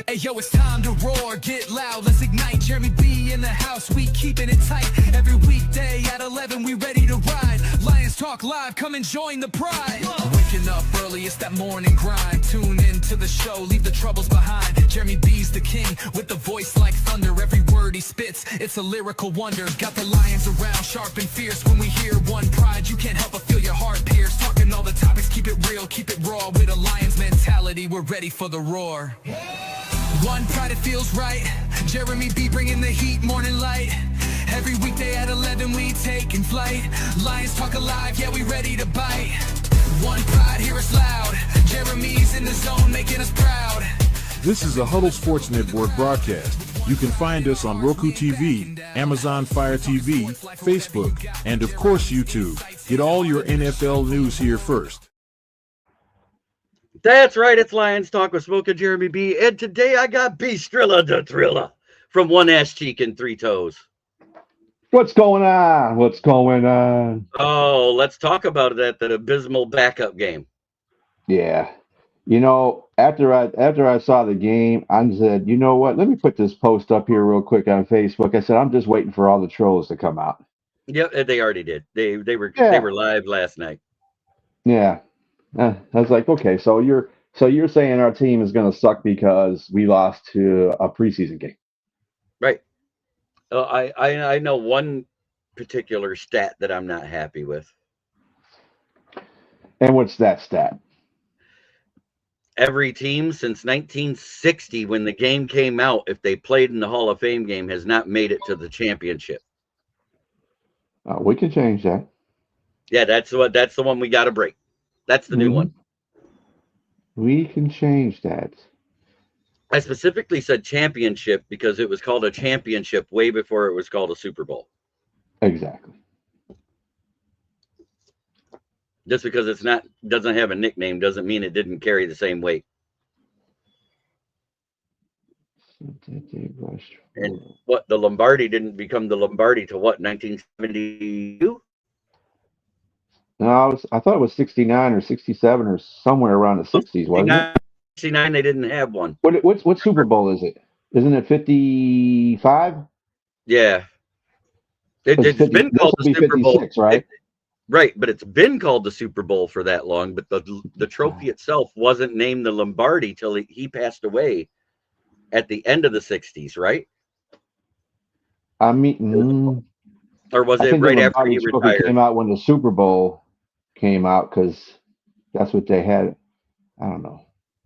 Hey yo, it's time to roar, get loud, let's ignite. Jeremy B in the house, we keeping it tight. Every weekday at 11, we ready to ride. Lions Talk Live, come and join the pride. Waking up early, it's that morning grind. Tune in to the show, leave the troubles behind. Jeremy B's the king, with the voice like thunder. Every word he spits, it's a lyrical wonder. Got the lions around, sharp and fierce. When we hear one pride, you can't help but feel your heart pierce. Talking all the topics, keep it real, keep it raw. With a lion's mentality, we're ready for the roar. One pride, it feels right. Jeremy B bringing the heat, morning light. Every weekday at 11 we taking flight. Lions Talk Alive, yeah, we ready to bite. One pride, hear us loud. Jeremy's in the zone, making us proud. This is a Huddle Sports Network broadcast. You can find us on Roku TV, Amazon Fire TV, Facebook, and of course YouTube. Get all your NFL news here first. That's right, it's Lions Talk with Smoke and Jeremy B. And today I got B-Strilla the Thrilla from one ass cheek and three toes. What's going on? What's going on? Oh, let's talk about that abysmal backup game. Yeah. You know, after I saw the game, I said, you know what? Let me put this post up here real quick on Facebook. I said, I'm just waiting for all the trolls to come out. Yep, they already did. They were live last night. Yeah. I was like, okay, so you're saying our team is going to suck because we lost to a preseason game, right? I know one particular stat that I'm not happy with. And what's that stat? Every team since 1960, when the game came out, if they played in the Hall of Fame game, has not made it to the championship. We can change that. Yeah, that's the one we got to break. That's the new one. We can change that. I specifically said championship because it was called a championship way before it was called a Super Bowl. Exactly. Just because doesn't have a nickname doesn't mean it didn't carry the same weight. And what, the Lombardi didn't become the Lombardi to what, 1972? No, I thought it was 69 or 67 or somewhere around the 60s, wasn't it? 69, they didn't have one. What Super Bowl is it? Isn't it 55? Yeah. It's been called the Super Bowl, right? Right, but it's been called the Super Bowl for that long, but the trophy itself wasn't named the Lombardi till he passed away at the end of the 60s, right? I mean, or was it right after he retired? Came out when the Super Bowl came out because that's what they had. I don't know.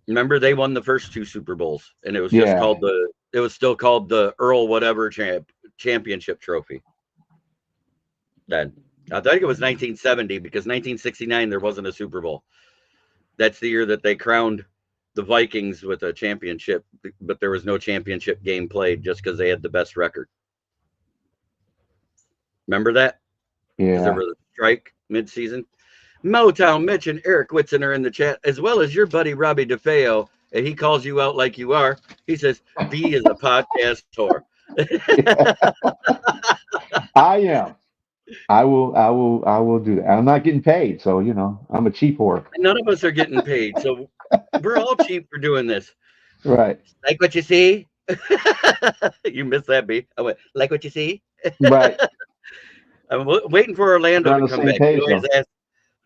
Remember, they won the first two Super Bowls, and it was just called it was still called the Earl whatever championship trophy. Then I think it was 1970 because 1969 there wasn't a Super Bowl. That's the year that they crowned the Vikings with a championship, but there was no championship game played just because they had the best record. Remember that? Yeah. There was a strike mid-season. Motown Mitch and Eric Whitson are in the chat, as well as your buddy Robbie DeFeo, and he calls you out like you are. He says, B is a podcast whore. I am. I will do that. I'm not getting paid, so I'm a cheap whore. None of us are getting paid, so we're all cheap for doing this. Right. Like what you see? You missed that, B. I went, like what you see? Right. I'm waiting for Orlando to come back. Page,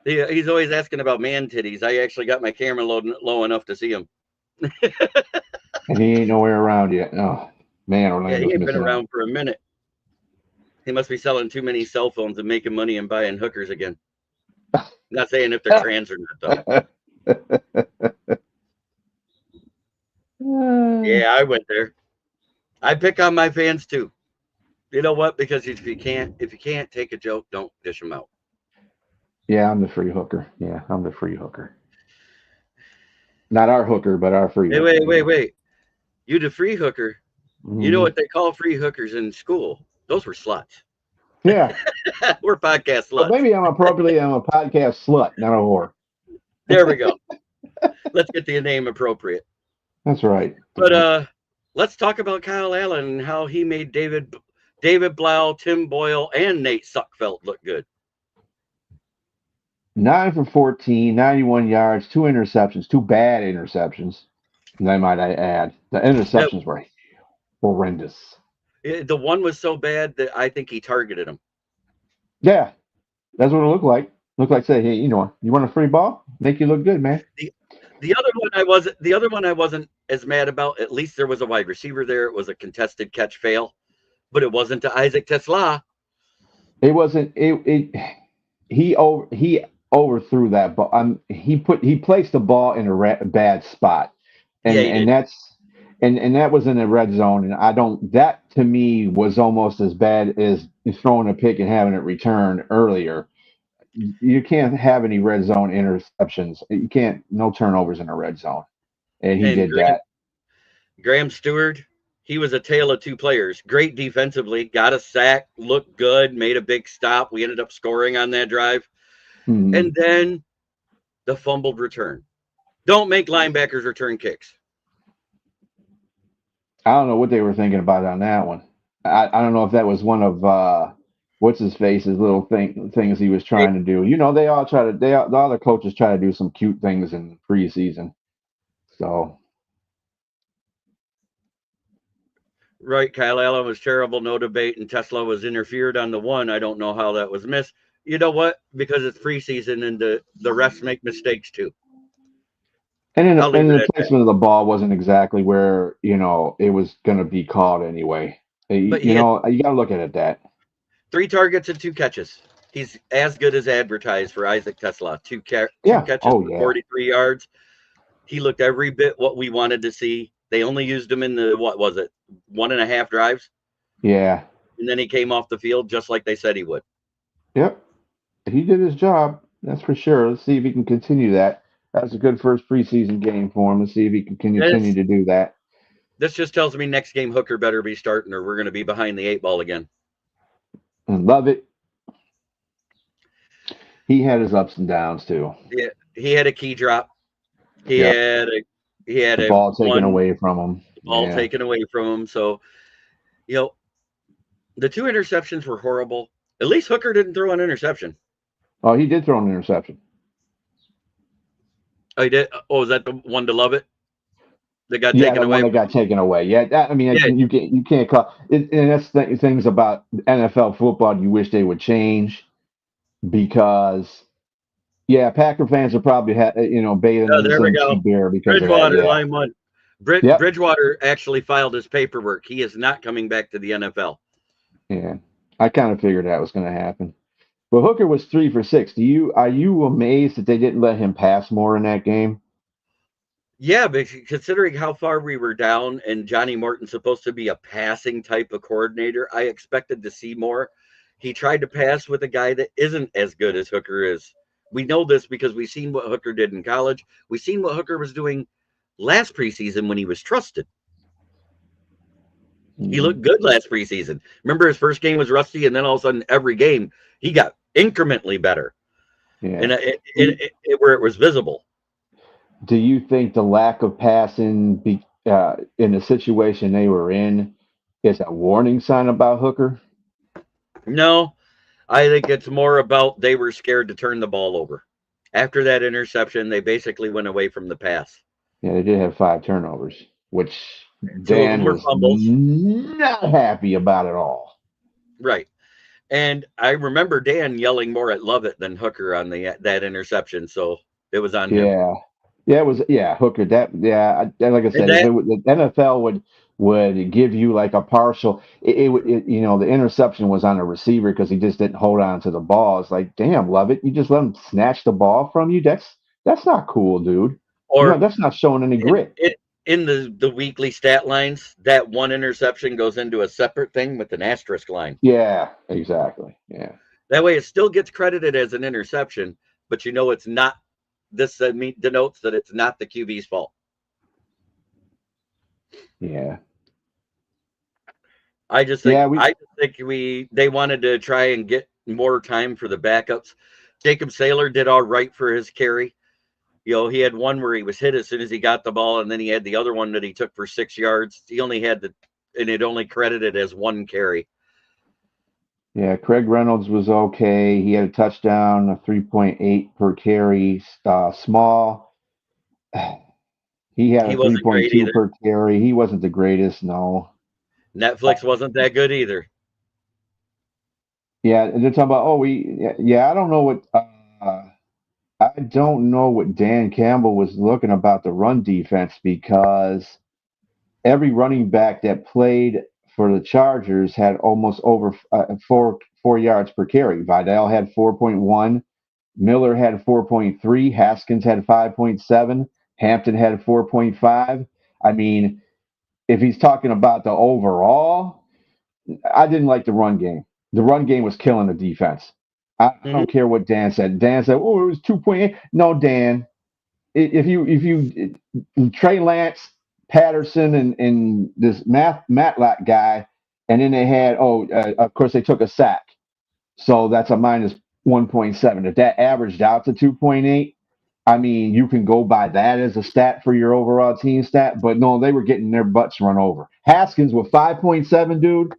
he's always asking about man titties. I actually got my camera low enough to see him. And he ain't nowhere around yet. Oh, man, Orlando's he ain't been around for a minute. He must be selling too many cell phones and making money and buying hookers again. Not saying if they're trans or not, though. Yeah, I went there. I pick on my fans too. You know what? Because if you can't take a joke, don't dish them out. Yeah, I'm the free hooker. Yeah, I'm the free hooker. Not our hooker, but our free hooker. Wait. You the free hooker. Mm-hmm. You know what they call free hookers in school? Those were sluts. Yeah. We're podcast sluts. Well, maybe I'm a podcast slut, not a whore. There we go. Let's get the name appropriate. That's right. But let's talk about Kyle Allen and how he made David Blau, Tim Boyle, and Nate Suckfelt look good. 9 for 14, 91 yards, 2 interceptions, 2 bad interceptions. I might add. The interceptions were horrendous. The one was so bad that I think he targeted him. Yeah, that's what it looked like. Looked like say, hey, you want a free ball? Make you look good, man. The other one I wasn't as mad about. At least there was a wide receiver there. It was a contested catch fail, but it wasn't to Isaac Teslaa. It wasn't. He overthrew that ball. He placed the ball in a bad spot, and that was in the red zone. And I don't. That to me was almost as bad as throwing a pick and having it returned earlier. You can't have any red zone interceptions. You can't. No turnovers in a red zone, and he did that. Graham Stuard, he was a tale of two players. Great defensively, got a sack, looked good, made a big stop. We ended up scoring on that drive. Mm-hmm. And then the fumbled return. Don't make linebackers return kicks. I don't know what they were thinking about on that one. I don't know if that was one of what's his face's little things he was trying to do. They all the other coaches try to do some cute things in preseason. So right, Kyle Allen was terrible, no debate, and Teslaa was interfered on the one. I don't know how that was missed. You know what? Because it's preseason and the refs make mistakes too. And the placement of the ball wasn't exactly where it was going to be called anyway. But you got to look at it that 3 targets and 2 catches. He's as good as advertised for Isaac Teslaa. 2 catches for 43 yards. He looked every bit what we wanted to see. They only used him in the 1.5 drives. Yeah. And then he came off the field just like they said he would. Yep. He did his job. That's for sure. Let's see if he can continue that. That was a good first preseason game for him. Let's see if he can continue to do that. This just tells me next game Hooker better be starting or we're going to be behind the 8 ball again. And love it. He had his ups and downs too. Yeah, he had a key drop. He had a ball taken away from him. Ball taken away from him. So, the 2 interceptions were horrible. At least Hooker didn't throw an interception. Oh, he did throw an interception. Oh, he did. Oh, is that the one to love it? That got taken away. Yeah, that got taken away. Yeah, you can't call it, and that's things about NFL football you wish they would change, because Packer fans are probably bathing in some beer because Bridgewater, of that. line 1. Bridgewater actually filed his paperwork. He is not coming back to the NFL. Yeah, I kind of figured that was going to happen. But Hooker was 3 for 6. Are you amazed that they didn't let him pass more in that game? Yeah, but considering how far we were down and Johnny Morton's supposed to be a passing type of coordinator, I expected to see more. He tried to pass with a guy that isn't as good as Hooker is. We know this because we've seen what Hooker did in college. We've seen what Hooker was doing last preseason when he was trusted. He looked good last preseason. Remember, his first game was rusty, and then all of a sudden, every game, he got incrementally better. Yeah. And where it was visible. Do you think the lack of passing in the situation they were in is a warning sign about Hooker? No, I think it's more about they were scared to turn the ball over. After that interception, they basically went away from the pass. Yeah, they did have 5 turnovers, which Dan was not happy about at all. Right. And I remember Dan yelling more at Lovett than Hooker on that interception, so it was on him. Yeah, it was. Yeah, Hooker. Like I said, the NFL would give you like a partial. The interception was on a receiver because he just didn't hold on to the ball. It's like, damn, Lovett, you just let him snatch the ball from you. That's not cool, dude. Or that's not showing any grit. In the weekly stat lines, that one interception goes into a separate thing with an asterisk line. Yeah, exactly. Yeah. That way, it still gets credited as an interception, but it's not. This denotes that it's not the QB's fault. Yeah. I just think they wanted to try and get more time for the backups. Jacob Saylor did all right for his carry. He had one where he was hit as soon as he got the ball, and then he had the other one that he took for 6 yards. He only had and it only credited as 1 carry. Yeah, Craig Reynolds was okay. He had a touchdown, a 3.8 per carry. Small. He had He a wasn't great 3.2 either. per carry. He wasn't the greatest, no. Netflix wasn't that good either. Yeah, they're talking about. Oh, yeah. I don't know what. I don't know what Dan Campbell was looking about the run defense because every running back that played for the Chargers had almost over 4 yards per carry. Vidal had 4.1. Miller had 4.3. Haskins had 5.7. Hampton had 4.5. I mean, if he's talking about the overall, I didn't like the run game. The run game was killing the defense. I don't care what Dan said. Dan said, "Oh, it was 2.8." No, Dan. If you Trey Lance, Patterson, and this Matlock guy, and then they had of course they took a sack, so that's a minus 1.7. If that averaged out to 2.8, I mean you can go by that as a stat for your overall team stat. But no, they were getting their butts run over. Haskins with 5.7, dude.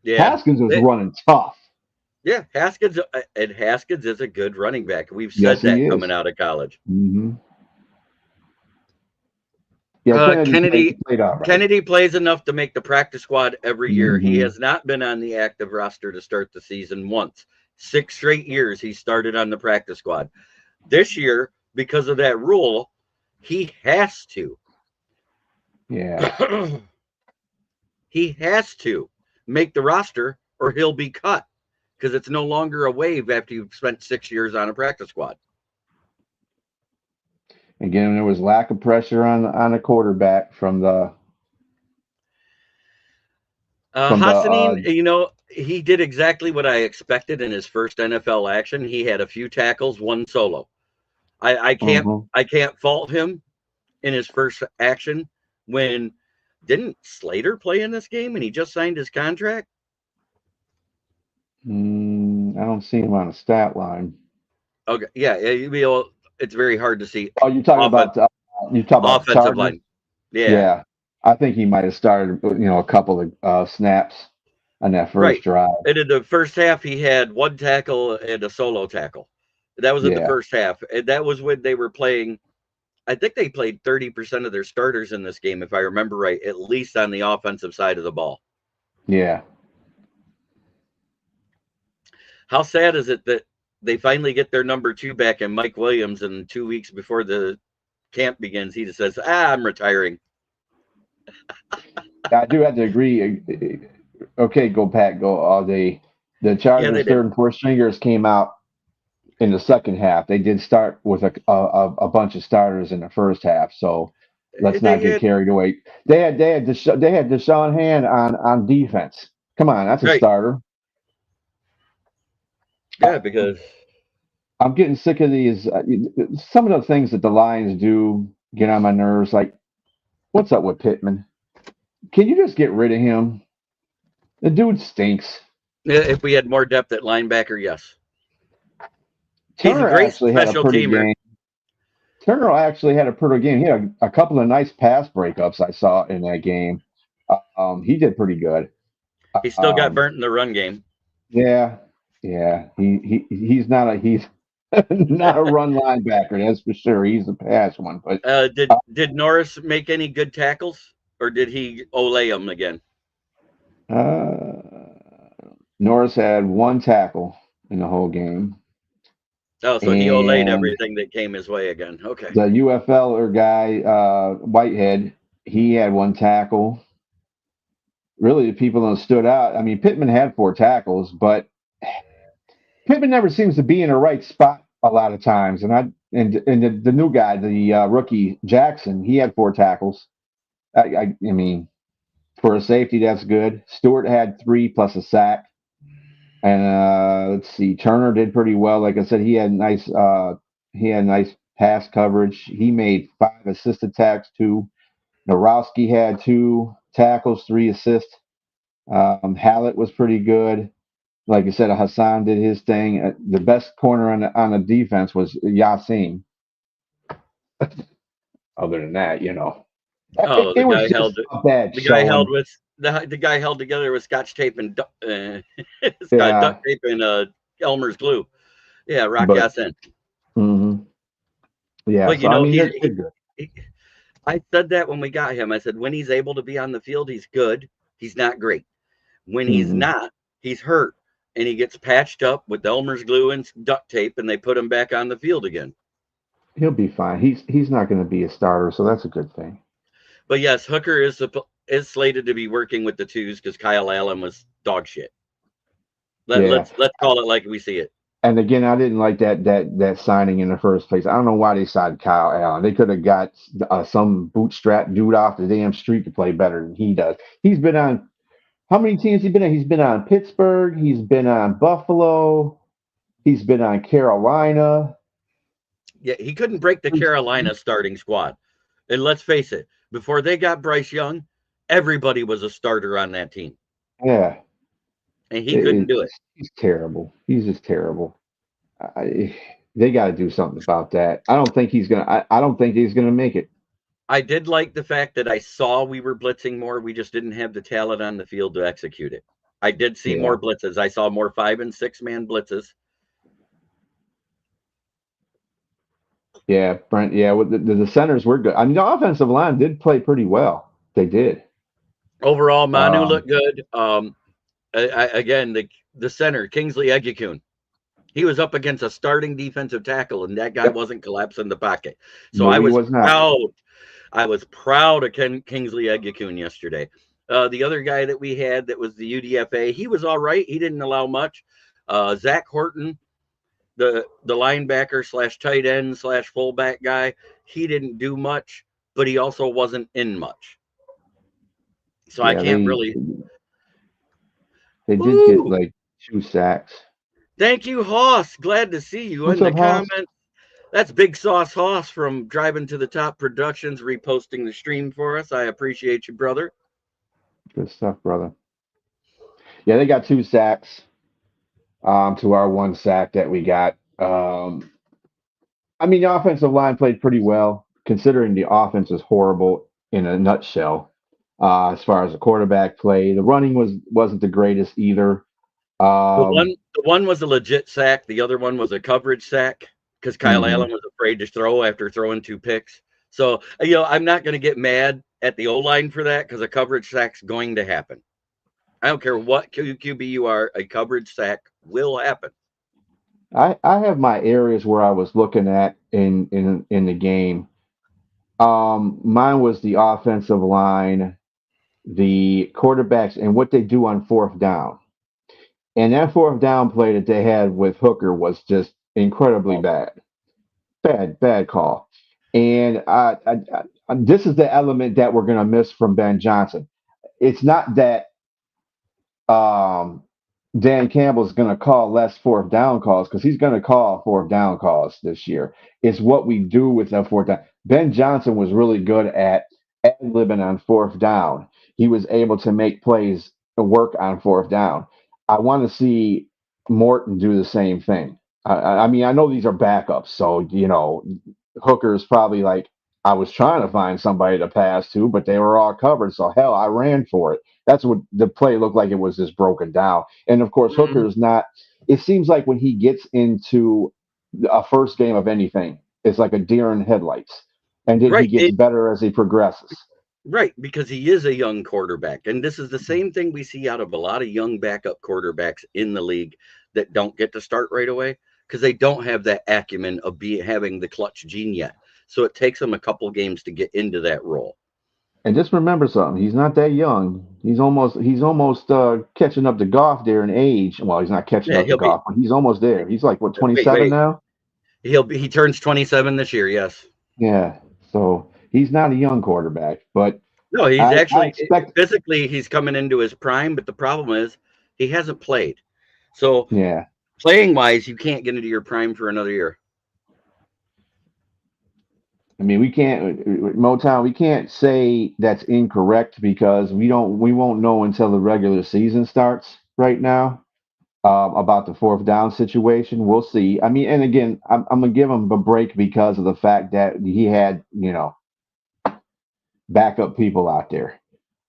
Yeah, Haskins was running tough. Yeah, Haskins is a good running back. We've Yes, said he that is. coming out of college. Mm-hmm. Yeah, Kennedy played all right. Kennedy plays enough to make the practice squad every year. He Mhm. has not been on the active roster to start the season once. 6 straight years he started on the practice squad. This year, because of that rule, he has to. Yeah. He has to make the roster or he'll be cut because it's no longer a wave after you've spent 6 years on a practice squad. Again, there was lack of pressure on a quarterback from the. Hassanin, he did exactly what I expected in his first NFL action. He had a few tackles, one solo. I can't fault him in his first action when didn't Slater play in this game and he just signed his contract? I don't see him on a stat line. Okay, yeah, it's very hard to see. Oh, you're talking about offensive line. Yeah, I think he might have started, a couple of snaps on that first drive. And in the first half, he had one tackle and a solo tackle. That was in the first half, and that was when they were playing. I think they played 30% of their starters in this game, if I remember right, at least on the offensive side of the ball. Yeah. How sad is it that they finally get their number 2 back in Mike Williams, and 2 weeks before the camp begins, he just says, I'm retiring. I do have to agree. Okay, go Pat, go all day. The Chargers' third and fourth stringers came out in the second half. They did start with a bunch of starters in the first half, so let's not get carried away. They had Deshaun Hand on defense. Come on, that's a starter. Yeah, because I'm getting sick of these. Some of the things that the Lions do get on my nerves. Like, what's up with Pittman? Can you just get rid of him? The dude stinks. If we had more depth at linebacker, yes. Turner actually had a pretty game. Turner actually had a pretty game. He had a couple of nice pass breakups I saw in that game. He did pretty good. He still got burnt in the run game. Yeah. He's not a not a run linebacker, that's for sure. He's a pass one. But did Norris make any good tackles, or did he olay him again? Norris had one tackle in the whole game. Oh, so he olayed everything that came his way again. Okay. The UFL guy, Whitehead, he had one tackle. Really, the people that stood out. I mean, Pittman had 4 tackles, but Pittman never seems to be in the right spot a lot of times. And the new guy, the rookie Jackson, he had 4 tackles. I mean, for a safety, that's good. Stuart had 3 plus a sack. And let's see, Turner did pretty well. Like I said, he had nice pass coverage. He made 5 assisted tackles, 2. Narowski had 2 tackles, 3 assists. Hallett was pretty good. Like I said, Hassan did his thing. The best corner on the defense was Yassin. Other than that, Oh, the guy held together with scotch tape and duct tape and Elmer's glue. Yeah, Rock Yassin. Mm-hmm. Yeah, but so, I said that when we got him. I said, when he's able to be on the field, he's good. He's not great. When he's not, he's hurt. And he gets patched up with Elmer's glue and duct tape, and they put him back on the field again. He'll be fine. He's not going to be a starter, so that's a good thing. But yes, Hooker is slated to be working with the twos because Kyle Allen was dog shit. Let's call it like we see it. And again, I didn't like that signing in the first place. I don't know why they signed Kyle Allen. They could have got some bootstrap dude off the damn street to play better than he does. He's been on how many teams? He's been on? He's been on Pittsburgh. He's been on Buffalo. He's been on Carolina. Yeah, he couldn't break the Carolina starting squad. And let's face it, before they got Bryce Young, everybody was a starter on that team. Yeah. And he couldn't do it. He's terrible. He's just terrible. They got to do something about that. I don't think he's gonna make it. I did like the fact that I saw we were blitzing more. We just didn't have the talent on the field to execute it. I did see more blitzes. I saw more 5- and 6-man blitzes. Yeah, Brent. Yeah, the centers were good. I mean, the offensive line did play pretty well. They did. Overall, Manu looked good. Again, the center, Kingsley Egekun, he was up against a starting defensive tackle, and that guy wasn't collapsing the pocket. So no, I was proud. I was proud of Kingsley Egekun yesterday. The other guy that we had that was the UDFA, he was all right. He didn't allow much. Zach Horton, the linebacker / tight end / fullback guy, he didn't do much, but he also wasn't in much. So I can't really. They did get like 2 sacks. Thank you, Hoss. Glad to see you in the comments. That's Big Sauce Hoss from Driving to the Top Productions reposting the stream for us. I appreciate you, brother. Good stuff, brother. Yeah, they got 2 sacks to our 1 sack that we got. I mean, the offensive line played pretty well, considering the offense is horrible in a nutshell. As far as the quarterback play, the running wasn't the greatest either. The one was a legit sack. The other one was a coverage sack because Kyle Allen was afraid to throw after throwing 2 picks. So, I'm not going to get mad at the O-line for that because a coverage sack's going to happen. I don't care what QB you are, a coverage sack will happen. I have my areas where I was looking at in the game. Mine was the offensive line, the quarterbacks, and what they do on 4th down. And that 4th down play that they had with Hooker was just incredibly bad. Bad call. And this is the element that we're going to miss from Ben Johnson. It's not that Dan Campbell's going to call less 4th down calls, because he's going to call 4th down calls this year. It's what we do with that 4th down. Ben Johnson was really good at ad-libbing on 4th down. He was able to make plays work on 4th down. I want to see Morton do the same thing. I mean, I know these are backups, so, Hooker's probably like, I was trying to find somebody to pass to, but they were all covered, so hell, I ran for it. That's what the play looked like. It was just broken down. And, of course, Hooker is not – it seems like when he gets into a first game of anything, it's like a deer in headlights. And then he gets better as he progresses. Right, because he is a young quarterback. And this is the same thing we see out of a lot of young backup quarterbacks in the league that don't get to start right away because they don't have that acumen of having the clutch gene yet. So it takes them a couple games to get into that role. And just remember something. He's not that young. He's almost catching up to Goff there in age. Well, he's not catching up to Goff, but he's almost there. He's like, what, 27 now? He turns 27 this year, yes. Yeah, so he's not a young quarterback, but no, he's physically he's coming into his prime, but the problem is he hasn't played. So playing wise, you can't get into your prime for another year. I mean, we can't say that's incorrect because we won't know until the regular season starts right now about the 4th down situation. We'll see. I mean, and again, I'm gonna give him a break because of the fact that he had, backup people out there.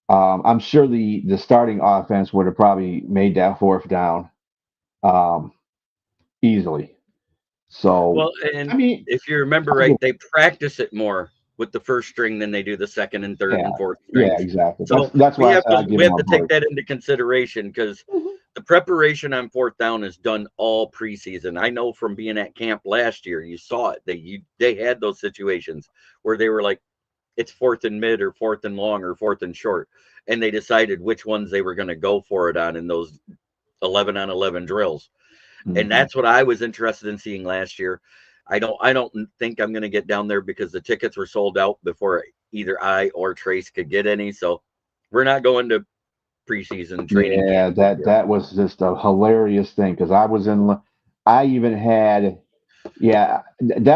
I'm sure the starting offense would have probably made that 4th down easily. So, well, and I mean, if you remember right, they practice it more with the first string than they do the second and third and fourth strings. Yeah, exactly. So that's why we have to take that into consideration, because the preparation on fourth down is done all preseason. I know from being at camp last year, you saw it. They had those situations where they were like, it's fourth and mid or fourth and long or fourth and short, and they decided which ones they were going to go for it on in those 11-on-11 drills. And that's what I was interested in seeing last year. I don't think I'm going to get down there because the tickets were sold out before either I or Trace could get any. So we're not going to preseason training. Yeah, that was just a hilarious thing, because that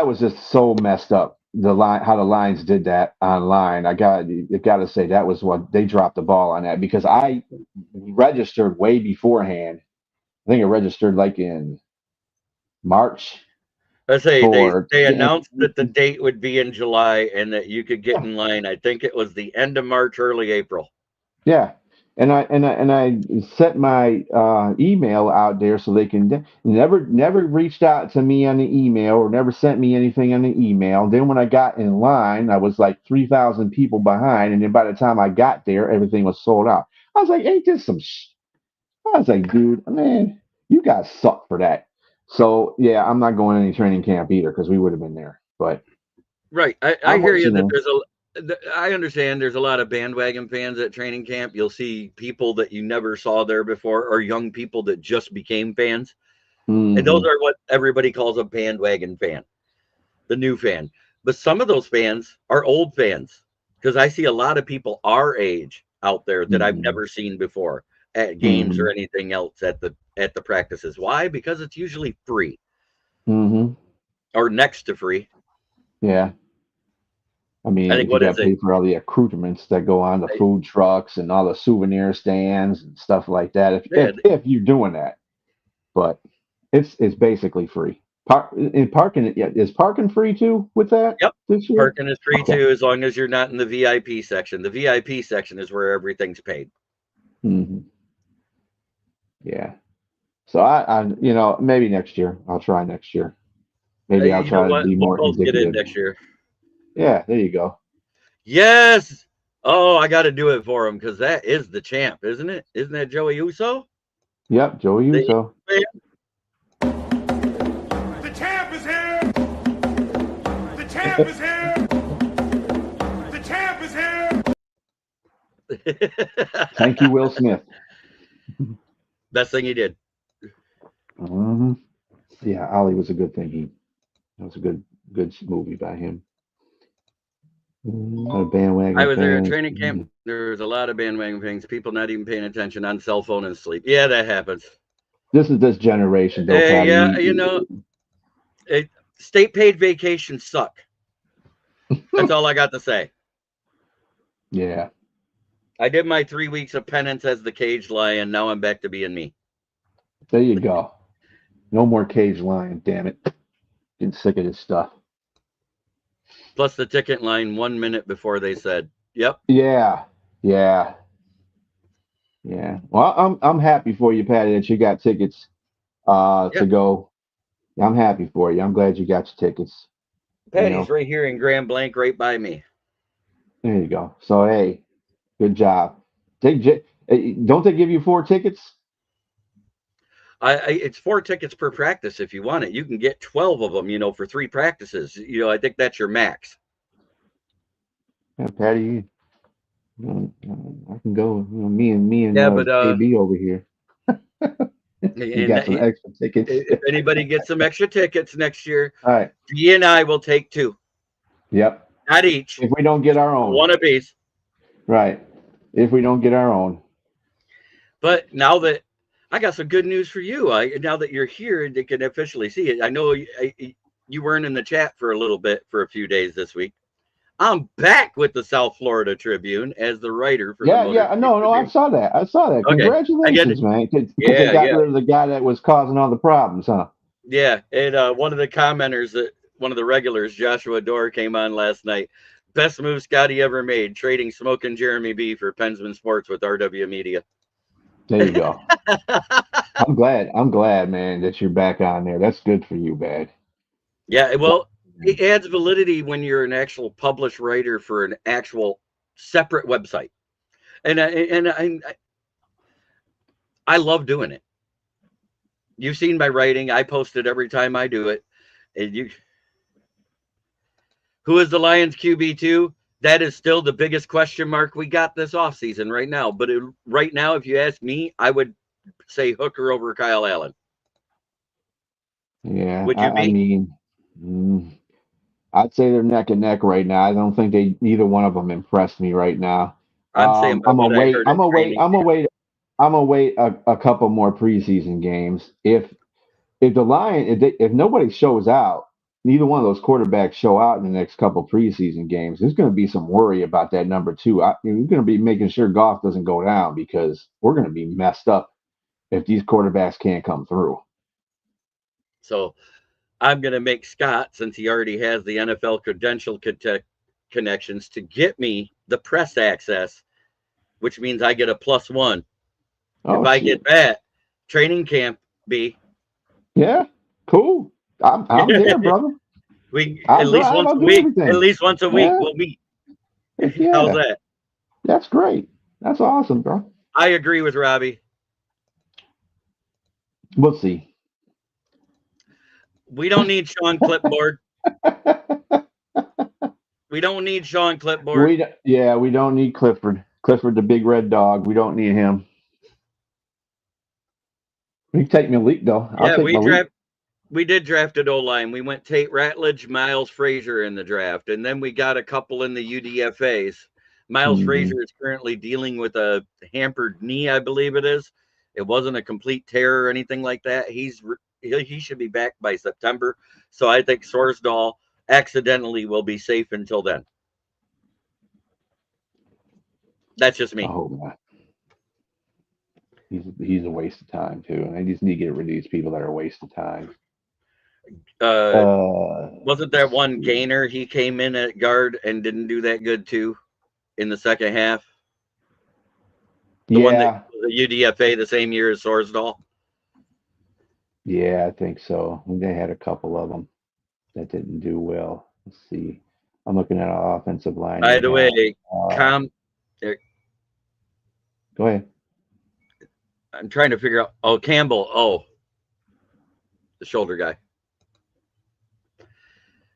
was just so messed up. The line, how the lines did that online. I got to say that was what they dropped the ball on that, because I registered way beforehand. I think I registered like in March. Let's say they announced that the date would be in July and that you could get in line. I think it was the end of March, early April. Yeah. And I set my email out there so they can never reached out to me on the email or never sent me anything on the email. Then when I got in line, I was like 3,000 people behind, and then by the time I got there, everything was sold out. I was like, ain't this some I was like, dude, man, you guys suck for that. So yeah, I'm not going to any training camp either, because we would have been there. But right, I hear you that I understand there's a lot of bandwagon fans at training camp. You'll see people that you never saw there before, or young people that just became fans. And those are what everybody calls a bandwagon fan, the new fan. But some of those fans are old fans, because I see a lot of people our age out there that I've never seen before at games or anything else at the practices. Why? Because it's usually free or next to free. Yeah. I mean, you got to pay for all the accoutrements that go on the food trucks and all the souvenir stands and stuff like that. If you're doing that, but it's basically free. Parking is parking free too with that? Yep. Parking is free too, as long as you're not in the VIP section. The VIP section is where everything's paid. Yeah. So I maybe next year. I'll try next year. Maybe I'll try to be more indicative. We'll get in next year. Yeah, there you go. Yes. Oh, I got to do it for him, because that is the champ, isn't it? Isn't that Joey Uso? Yep, Joey Uso. The champ is here. The champ is here. The champ is here. Thank you, Will Smith. Best thing he did. Yeah, Ollie was a good thing. That was a good movie by him. Bandwagon I was there at fans. training camp. There was a lot of bandwagon things. People not even paying attention on cell phone and sleep. Yeah, that happens. This is this generation, though. State paid vacations suck. That's all I got to say. Yeah. I did my 3 weeks of penance as the caged lion. Now I'm back to being me. There you go. No more caged lion, damn it. Getting sick of this stuff. Plus the ticket line 1 minute before they said, yep. Yeah. Well, I'm happy for you, Patty, that you got tickets to go. I'm happy for you. I'm glad you got your tickets. Patty's right here in Grand Blanc, right by me. There you go. So, hey, good job. Don't they give you 4 tickets? It's 4 tickets per practice if you want it. You can get 12 of them, for 3 practices. I think that's your max. Yeah, Patty, I can go. Me and JB over here. You got some extra tickets. If anybody gets some extra tickets next year, all right, G and I will take 2. Yep. Not each. If we don't get our own. 1 apiece. Right. If we don't get our own. But now that I got some good news for you. Now that you're here, they can officially see it. I know you weren't in the chat for a few days this week. I'm back with the South Florida Tribune as the writer for No, I saw that. Okay. Congratulations, man. Because they got rid of the guy that was causing all the problems, huh? Yeah, and one of the commenters, one of the regulars, Joshua Dorr, came on last night. Best move Scotty ever made, trading Smoking Jeremy B for Pensman Sports with RW Media. There you go. I'm glad, man, that you're back on there. That's good for you, Bad. Yeah, well, it adds validity when you're an actual published writer for an actual separate website. And I love doing it. You've seen my writing. I post it every time I do it. And who is the Lions QB2? That is still the biggest question mark we got this offseason right now. But right now, if you ask me, I would say Hooker over Kyle Allen. Yeah, Would you I mean, I'd say they're neck and neck right now. I don't think neither one of them impressed me right now. I'm saying I'm gonna wait a couple more preseason games. If the Lions, if nobody shows out, neither one of those quarterbacks show out in the next couple preseason games, there's going to be some worry about that number 2. We're going to be making sure Goff doesn't go down, because we're going to be messed up if these quarterbacks can't come through. So I'm going to make Scott, since he already has the NFL credential connections, to get me the press access, which means I get a +1. If I get that, training camp, B. Yeah, cool. I'm there, brother. At least once a week we'll meet. Yeah. How's that? That's great. That's awesome, bro. I agree with Robbie. We'll see. We don't need Sean Clipboard. We don't need Sean Clipboard. We don't need Clifford. Clifford, the big red dog. We don't need him. We can take Malik, though. We did draft an O-line. We went Tate Ratledge, Miles Frazier in the draft, and then we got a couple in the UDFAs. Miles Frazier is currently dealing with a hampered knee, I believe it is. It wasn't a complete tear or anything like that. He should be back by September. So I think Sorsdahl accidentally will be safe until then. That's just me. Oh, man. He's a waste of time, too. And I just need to get rid of these people that are a waste of time. Wasn't there one Gainer? He came in at guard and didn't do that good, too, in the second half. The one that was the UDFA the same year as Sorsdahl. Yeah, I think so. They had a couple of them that didn't do well. Let's see. I'm looking at our offensive line. By the way, go ahead. I'm trying to figure out. Oh, Campbell. Oh, the shoulder guy.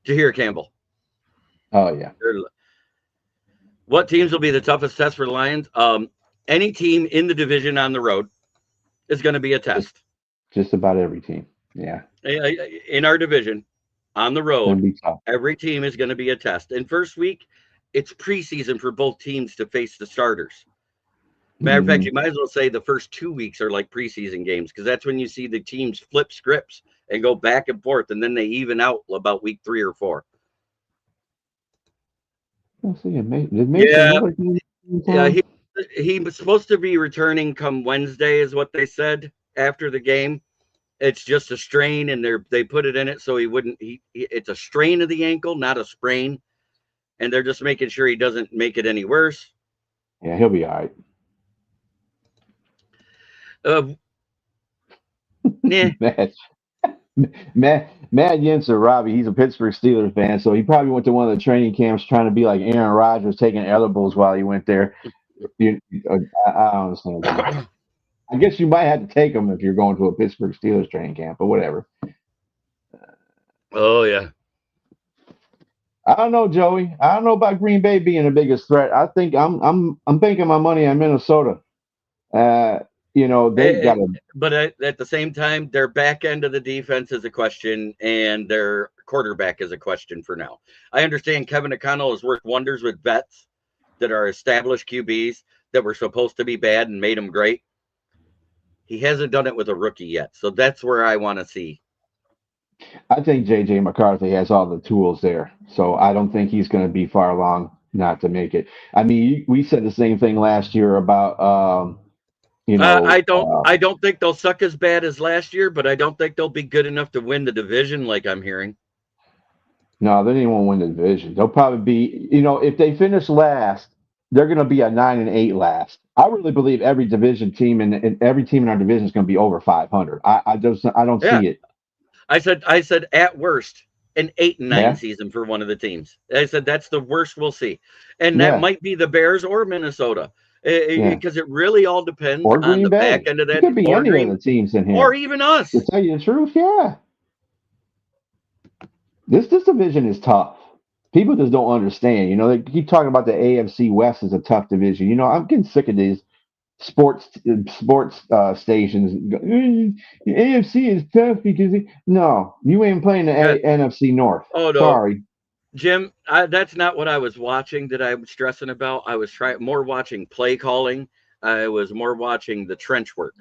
Jahir Campbell. Oh, yeah. What teams will be the toughest test for the Lions? Any team in the division on the road is going to be a test. Just about every team. Yeah. In our division, on the road, every team is going to be a test. And first week, it's preseason for both teams to face the starters. Matter of fact, you might as well say the first 2 weeks are like preseason games, because that's when you see the teams flip scripts and go back and forth, and then they even out about week 3 or 4. He was supposed to be returning come Wednesday, is what they said after the game. It's just a strain, and they put it in it so he wouldn't. It's a strain of the ankle, not a sprain, and they're just making sure he doesn't make it any worse. Yeah, he'll be all right. Yeah. Matt Yenser, Robbie, he's a Pittsburgh Steelers fan, so he probably went to one of the training camps trying to be like Aaron Rodgers, taking edibles while he went there. I understand that. I guess you might have to take them if you're going to a Pittsburgh Steelers training camp, but whatever. Oh, yeah. I don't know, Joey. I don't know about Green Bay being the biggest threat. I think I'm banking my money on Minnesota. They've got to. But at the same time, their back end of the defense is a question, and their quarterback is a question for now. I understand Kevin O'Connell has worked wonders with vets that are established QBs that were supposed to be bad and made them great. He hasn't done it with a rookie yet, so that's where I want to see. I think J.J. McCarthy has all the tools there, so I don't think he's going to be far along not to make it. I mean, we said the same thing last year about. I don't think they'll suck as bad as last year, but I don't think they'll be good enough to win the division, like I'm hearing. No, they didn't want to win the division. They'll probably be, if they finish last, they're going to be a 9-8 last. I really believe every division team and every team in our division is going to be over 500. I don't see it. I said at worst an 8-9 season for one of the teams. I said that's the worst we'll see, and that might be the Bears or Minnesota, because it really all depends on the back end of that. It could be any of the teams in here, or even us. To tell you the truth, yeah. This division is tough. People just don't understand. You know, they keep talking about the AFC West as a tough division. You know, I'm getting sick of these sports stations. AFC is tough because no, you ain't playing the NFC North. Oh no, sorry, Jim. That's not what I was watching. That I was stressing about. I was more watching play calling. I was more watching the trench work,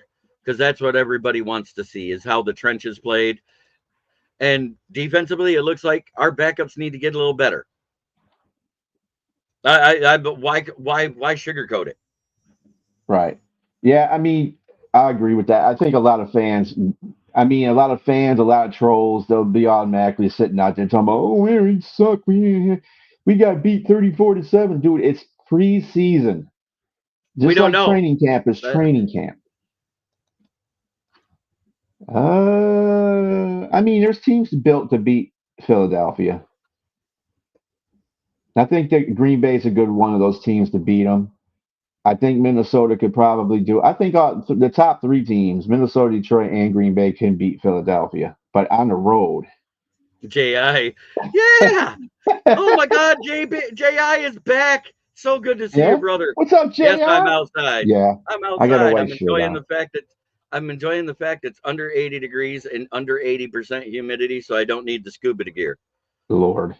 because that's what everybody wants to see, is how the trench is played. And defensively, it looks like our backups need to get a little better. But why sugarcoat it? Right. Yeah, I mean, I agree with that. I think a lot of fans, a lot of trolls, they'll be automatically sitting out there talking about, oh, we suck. We got beat 34-7. Dude, it's preseason. Just we don't know. Training camp is training camp. I mean, there's teams built to beat Philadelphia. I think that Green Bay is a good one of those teams to beat them. I think Minnesota could probably do. I think the top 3 teams, Minnesota, Detroit, and Green Bay, can beat Philadelphia, but on the road. J.I. Yeah. Oh my God, J.I. is back. So good to see you, brother. What's up, J.I.? Yes, I'm outside. Yeah, I'm outside. I'm enjoying the fact that it's under 80 degrees and under 80% humidity, so I don't need the scuba gear. Lord.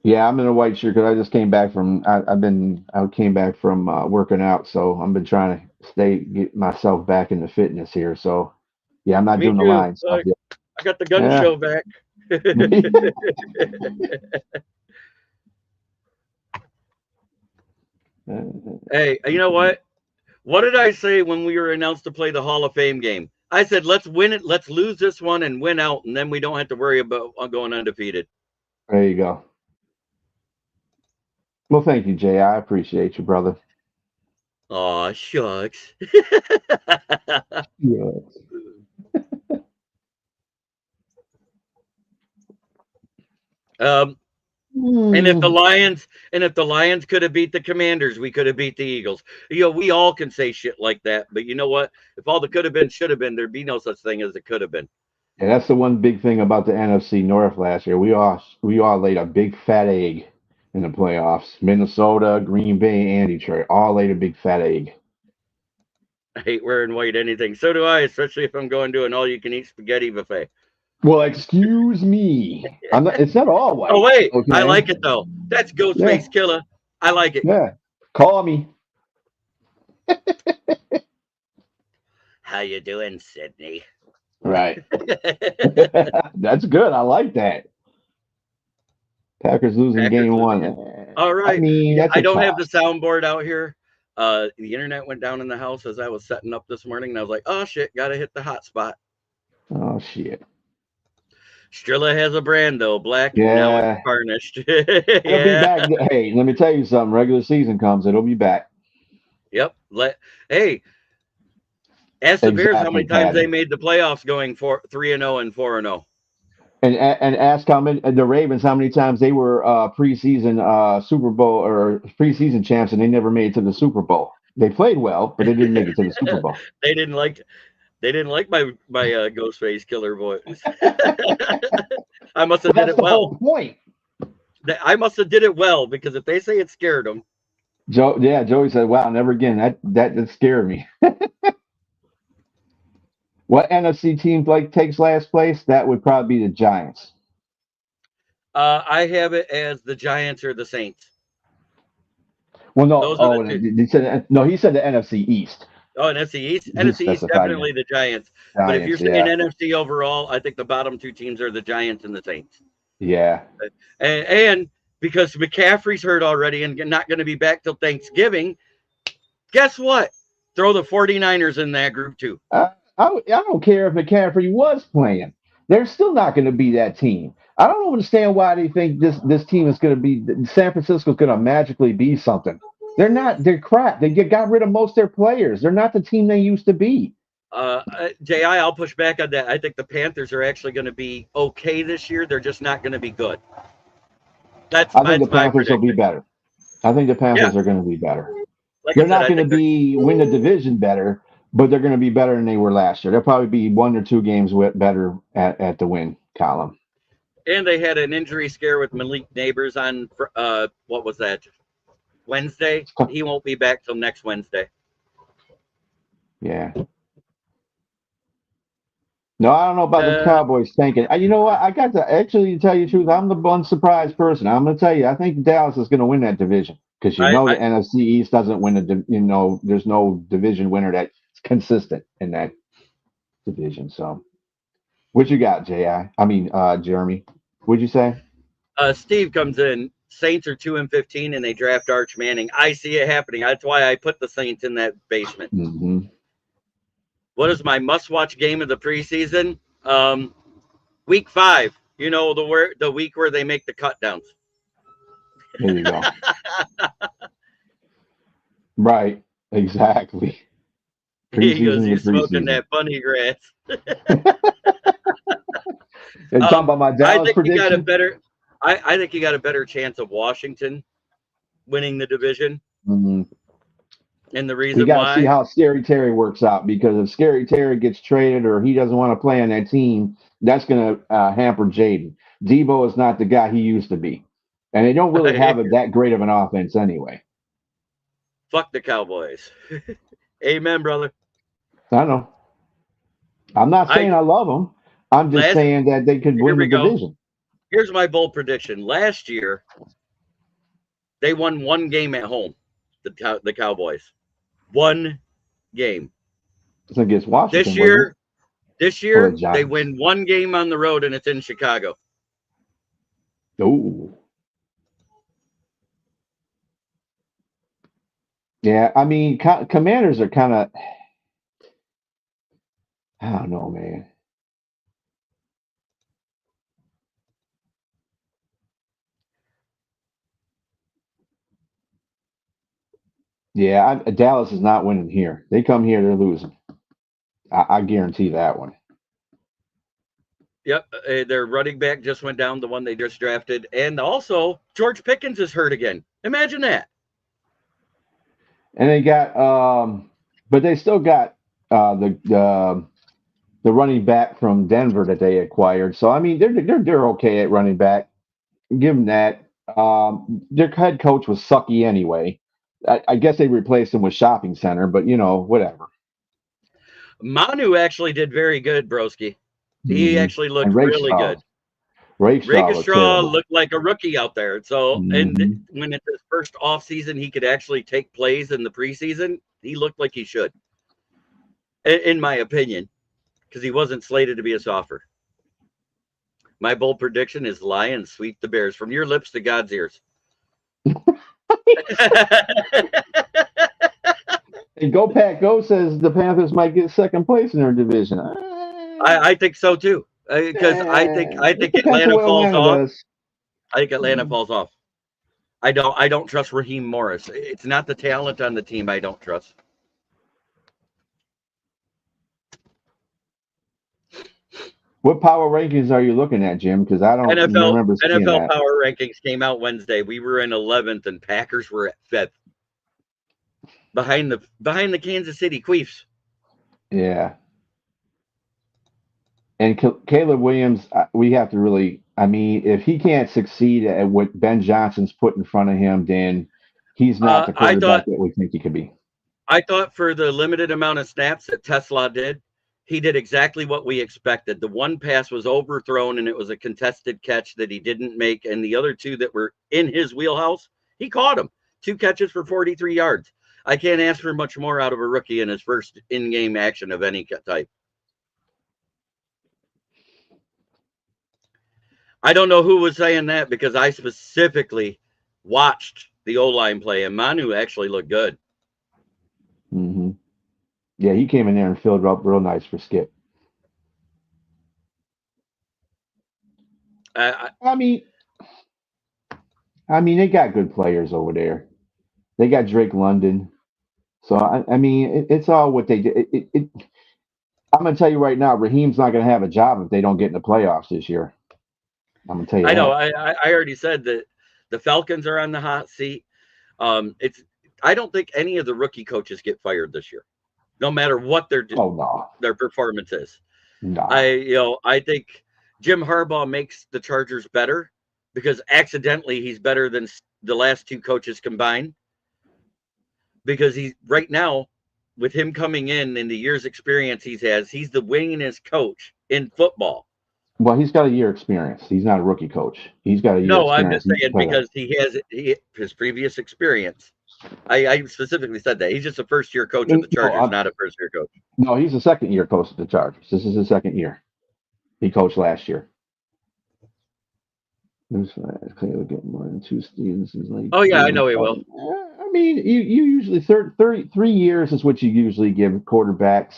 Yeah, I'm in a white shirt because I just came back from. I came back from working out, so I've been trying to get myself back into fitness here. So, yeah, I'm not doing the line stuff yet. I got the gun show back. Hey, you know what? What did I say when we were announced to play the Hall of Fame game? I said, let's win it. Let's lose this one and win out, and then we don't have to worry about going undefeated. There you go. Well, thank you, Jay. I appreciate you, brother. Aw, shucks. Yes. And if the Lions could have beat the Commanders, we could have beat the Eagles. You know, we all can say shit like that, but you know what? If all the could have been, should have been, there'd be no such thing as it could have been. And that's the one big thing about the NFC North last year. We all laid a big fat egg in the playoffs. Minnesota, Green Bay, and Detroit all laid a big fat egg. I hate wearing white anything. So do I, especially if I'm going to an all-you-can-eat spaghetti buffet. Well, excuse me. It's not all white. Oh, wait. Okay? I like it, though. That's Ghostface Killer. I like it. Yeah. Call me. How you doing, Sydney? Right. That's good. I like that. Packers losing game 1. All right. I mean, I don't have the soundboard out here. The internet went down in the house as I was setting up this morning, and I was like, oh, shit, got to hit the hot spot. Oh, shit. Strilla has a brand, though. Black, now it's varnished. It'll be back. Hey, let me tell you something. Regular season comes, it'll be back. Yep. Hey, ask the Bears how many times they made the playoffs going 3-0 and 4-0. And ask the Ravens how many times they were preseason Super Bowl or preseason champs, and they never made it to the Super Bowl. They played well, but they didn't make it to the Super Bowl. They didn't like my Ghostface Killer voice. I must have did it well. That's the whole point. I must have did it well, because if they say it scared them. Joey said, "Wow, never again." That scared me. What NFC team takes last place? That would probably be the Giants. I have it as the Giants or the Saints. Well, no. He said the NFC East. Oh, NFC East? NFC East, definitely the Giants. But if you're saying NFC overall, I think the bottom 2 teams are the Giants and the Saints. Yeah. And because McCaffrey's hurt already and not going to be back till Thanksgiving, guess what? Throw the 49ers in that group too. I don't care if McCaffrey was playing. They're still not going to be that team. I don't understand why they think this team is going to be – San Francisco's going to magically be something. They're not. They're crap. They got rid of most of their players. They're not the team they used to be. J.I., I'll push back on that. I think the Panthers are actually going to be okay this year. They're just not going to be good. I think the Panthers will be better. I think the Panthers are going to be better. Like they're not going to win the division better, but they're going to be better than they were last year. They'll probably be 1 or 2 games better at the win column. And they had an injury scare with Malik Neighbors on, what was that, Wednesday? He won't be back till next Wednesday. Yeah. No, I don't know about the Cowboys thinking. You know what? I got to actually tell you the truth. I'm the unsurprised person. I'm going to tell you. I think Dallas is going to win that division because the NFC East doesn't win there's no division winner that's consistent in that division. So, what you got, Jeremy? What'd you say? Steve comes in. Saints are 2-15 and they draft Arch Manning. I see it happening. That's why I put the Saints in that basement. Mm-hmm. What is my must-watch game of the preseason? Week 5. You know, the week where they make the cut downs. There you go. Right. Exactly. He goes, you're smoking that bunny grass. And talking about my Dallas prediction. I think you got a better chance of Washington winning the division. Mm-hmm. And the reason we got to see how Scary Terry works out, because if Scary Terry gets traded or he doesn't want to play on that team, that's going to hamper Jaden. Debo is not the guy he used to be, and they don't really have that great of an offense anyway. Fuck the Cowboys. Amen, brother. I know. I'm not saying I love them. I'm just saying that they could win the division. Here's my bold prediction. Last year, they won 1 game at home. The Cowboys. 1 game. It's against Washington. This year they win 1 game on the road, and it's in Chicago. Oh. Yeah, I mean, Commanders are kind of, I don't know, man. Yeah, Dallas is not winning here. They come here, they're losing. I guarantee that one. Yep, their running back just went down, the one they just drafted. And also, George Pickens is hurt again. Imagine that. And they got, but they still got the running back from Denver that they acquired. So, I mean, they're okay at running back. Give them that. Their head coach was sucky anyway. I guess they replaced him with Shopping Center, but, whatever. Manu actually did very good, broski. He actually looked really good. Rakestraw looked like a rookie out there. So, and when it's his first off season, he could actually take plays in the preseason. He looked like he should, in my opinion, because he wasn't slated to be a softer. My bold prediction is Lions sweep the Bears. From your lips to God's ears. And Go Pack Go says the Panthers might get second place in their division. I think so too, because I think Atlanta falls off. I think Atlanta falls off. I don't trust Raheem Morris. It's not the talent on the team I don't trust. What power rankings are you looking at, Jim? Because I don't remember seeing NFL that. power rankings came out Wednesday. We were in 11th, and Packers were at 5th, behind the Kansas City Chiefs. Yeah. And Caleb Williams, we have to really, I mean, if he can't succeed at what Ben Johnson's put in front of him, then he's not the quarterback that we think he could be. I thought for the limited amount of snaps that Teslaa did, he did exactly what we expected. The one pass was overthrown, and it was a contested catch that he didn't make. And the other 2 that were in his wheelhouse, he caught them. 2 catches for 43 yards. I can't ask for much more out of a rookie in his first in-game action of any type. I don't know who was saying that, because I specifically watched the O-line play, and Manu actually looked good. Mm-hmm. Yeah, he came in there and filled up real nice for Skip. I mean, they got good players over there. They got Drake London. So, I mean, it's all what they did. I'm going to tell you right now, Raheem's not going to have a job if they don't get in the playoffs this year. I'm going to tell you I that. know. I already said that the Falcons are on the hot seat. I don't think any of the rookie coaches get fired this year, no matter what their performance is. No. I think Jim Harbaugh makes the Chargers better because accidentally he's better than the last two coaches combined. Because he's right now, with him coming in and the years experience he's the winningest coach in football. Well, he's got a year experience. He's not a rookie coach. He's got a year No, experience. I'm just saying because he has his previous experience. I specifically said that. He's just a first-year coach of the Chargers, not a first-year coach. No, he's a second-year coach of the Chargers. This is his second year. He coached last year. Clearly getting more than 2 seasons. Oh, yeah, I know he will. I mean, you usually 3 years is what you usually give quarterbacks.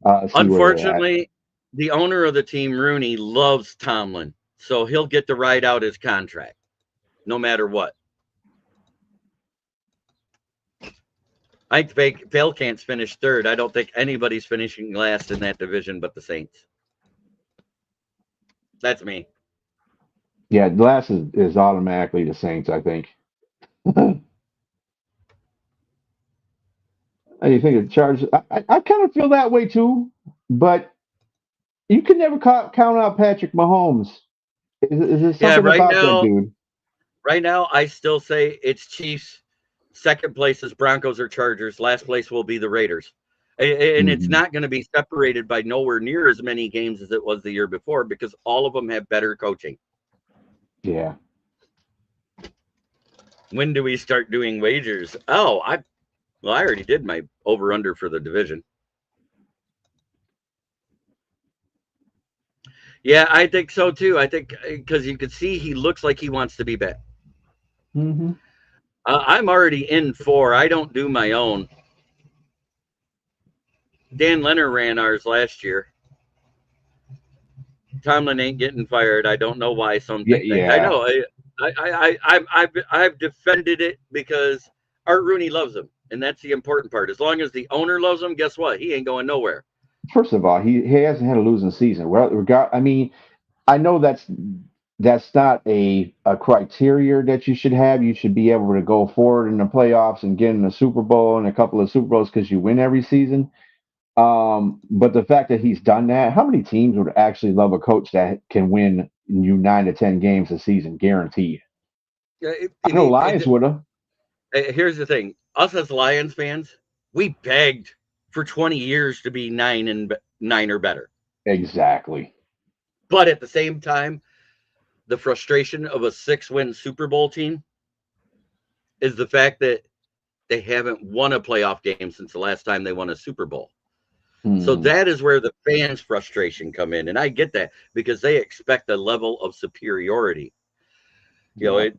Unfortunately, the owner of the team, Rooney, loves Tomlin, so he'll get to ride out his contract no matter what. I think Falcons finish third. I don't think anybody's finishing last in that division but the Saints. That's me. Yeah, last is automatically the Saints, I think. You think of the Chargers? I kind of feel that way too, but you can never count out Patrick Mahomes. Is there something about that dude? Right now, I still say it's Chiefs. Second place is Broncos or Chargers. Last place will be the Raiders. And it's not going to be separated by nowhere near as many games as it was the year before because all of them have better coaching. Yeah. When do we start doing wagers? Oh, I already did my over-under for the division. Yeah, I think so too. I think because you could see he looks like he wants to be back. Mm-hmm. I'm already in 4. I don't do my own. Dan Leonard ran ours last year. Tomlin ain't getting fired. I don't know why some think that. I know. I've defended it because Art Rooney loves him, and that's the important part. As long as the owner loves him, guess what? He ain't going nowhere. First of all, he hasn't had a losing season. Well, I mean, I know that's not a criteria that you should have. You should be able to go forward in the playoffs and get in a Super Bowl and a couple of Super Bowls because you win every season. But the fact that he's done that, how many teams would actually love a coach that can win you 9 to 10 games a season, guaranteed? I know Lions would have. Here's the thing: us as Lions fans, we begged for 20 years to be 9 or better. Exactly. But at the same time, the frustration of a 6-win Super Bowl team is the fact that they haven't won a playoff game since the last time they won a Super Bowl. So that is where the fans' frustration come in. And I get that because they expect a level of superiority. You know,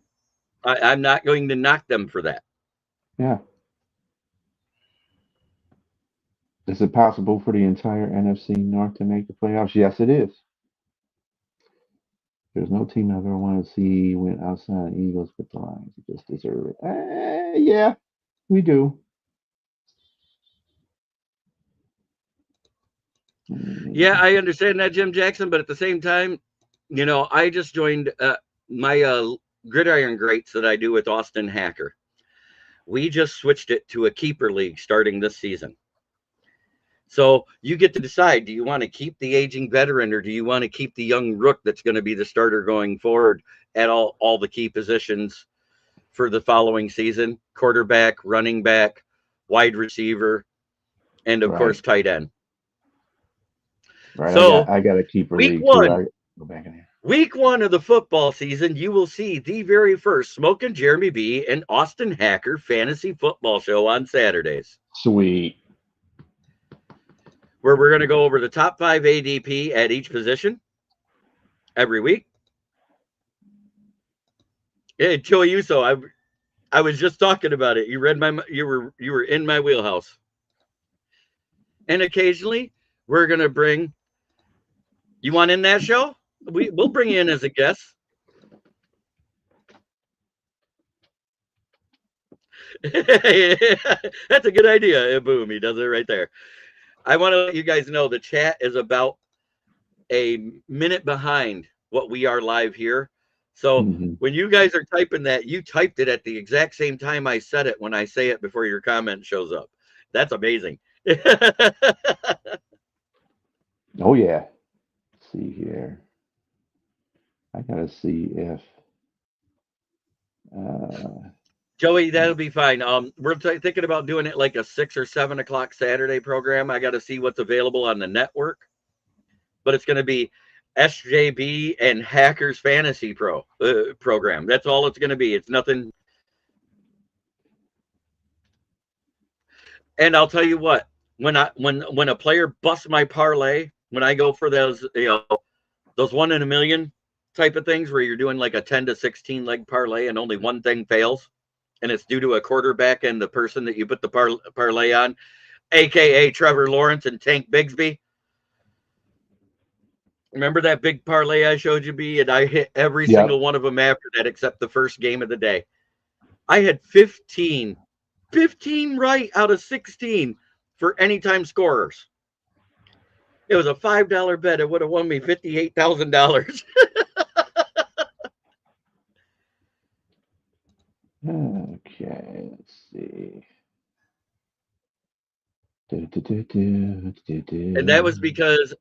I'm not going to knock them for that. Yeah. Is it possible for the entire NFC North to make the playoffs? Yes, it is. There's no team I ever want to see win outside Eagles but the Lions. You just deserve it. Yeah, we do. Yeah, I understand that, Jim Jackson, but at the same time, you know, I just joined my Gridiron Greats that I do with Austin Hacker. We just switched it to a keeper league starting this season. So you get to decide, do you want to keep the aging veteran or do you want to keep the young rook that's going to be the starter going forward at all the key positions for the following season? Quarterback, running back, wide receiver, and of course, tight end. Right. So I got a keeper week league one, too. Go back in here. Week 1 of the football season, you will see the very first Smokin' Jeremy B and Austin Hacker fantasy football show on Saturdays. Sweet. Where we're going to go over the top 5 ADP at each position every week. Hey, Joey Uso, I was just talking about it. You were in my wheelhouse. And occasionally, we're going to bring. You want in that show? We'll bring you in as a guest. That's a good idea. Boom, he does it right there. I want to let you guys know the chat is about a minute behind what we are live here. So when you guys are typing that, you typed it at the exact same time I said it when I say it before your comment shows up. That's amazing. Oh, yeah. Let's see here. I got to see if. Joey, that'll be fine. We're thinking about doing it like a 6 or 7 o'clock Saturday program. I got to see what's available on the network, but it's going to be SJB and Hackers Fantasy program. That's all it's going to be. It's nothing. And I'll tell you what, when a player busts my parlay, when I go for those, those 1 in a million type of things where you're doing like a 10 to 16 leg parlay and only one thing fails, and it's due to a quarterback and the person that you put the parlay on, aka Trevor Lawrence and Tank Bigsby. Remember that big parlay I showed you, B? And I hit every single one of them after that except the first game of the day. I had 15 right out of 16 for anytime scorers. It was a $5 bet. It would have won me $58,000. Okay, let's see. And that was because